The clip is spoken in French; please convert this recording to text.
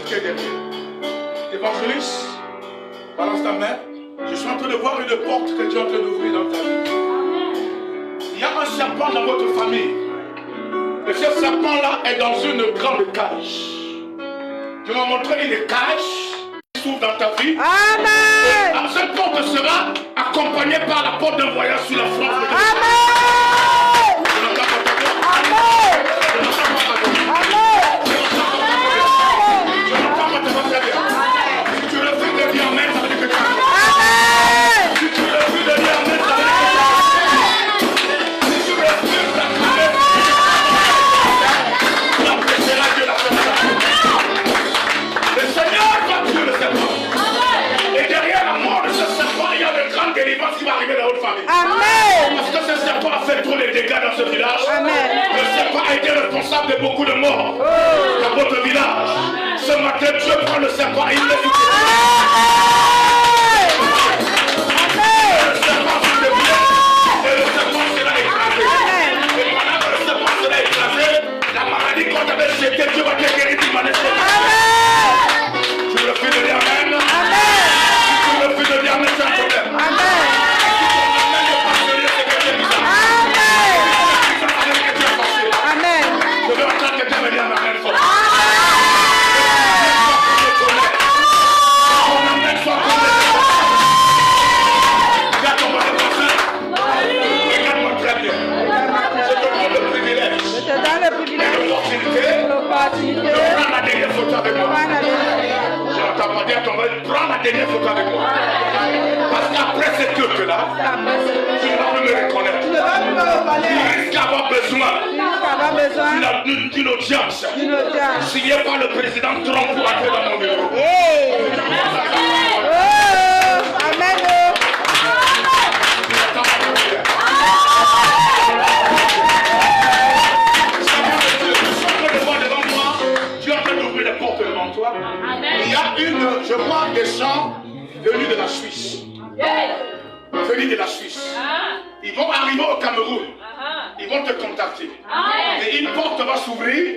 qui est derrière. Évangéliste, balance ta main. Je suis en train de voir une porte que Dieu est en train d'ouvrir dans ta vie. Il y a un serpent dans votre famille. Et ce serpent-là est dans une grande cage. Je vais vous montrer une cage qui s'ouvre dans ta vie. Amen. Et cette porte sera accompagnée par la porte d'un voyage sur la France. Amen. Qui va arriver dans votre famille. Amen. Parce que ce serpent a fait trop de dégâts dans ce village. Amen. Le serpent a été responsable de beaucoup de morts dans votre village. Ce matin, Dieu prend le serpent et il le fait. Le serpent se dévient et le serpent sera écrasé. Et pendant que le serpent sera écrasé, la maladie qu'on t'avait jetée, Dieu va te guérir d'une manière spéciale. Tu le fais de dire Amen. Tu le fais de dire Amen, c'est un problème. Prends la dernière photo avec moi. Parce qu'après cette culte-là, tu ne vas plus me reconnaître. Tu risques d'avoir besoin d'une audience signée par le président Trump pour entrer dans mon bureau. Amen. Il y a je vois des gens venus de la Suisse. Venus de la Suisse. Ils vont arriver au Cameroun. Ils vont te contacter. Et une porte va s'ouvrir.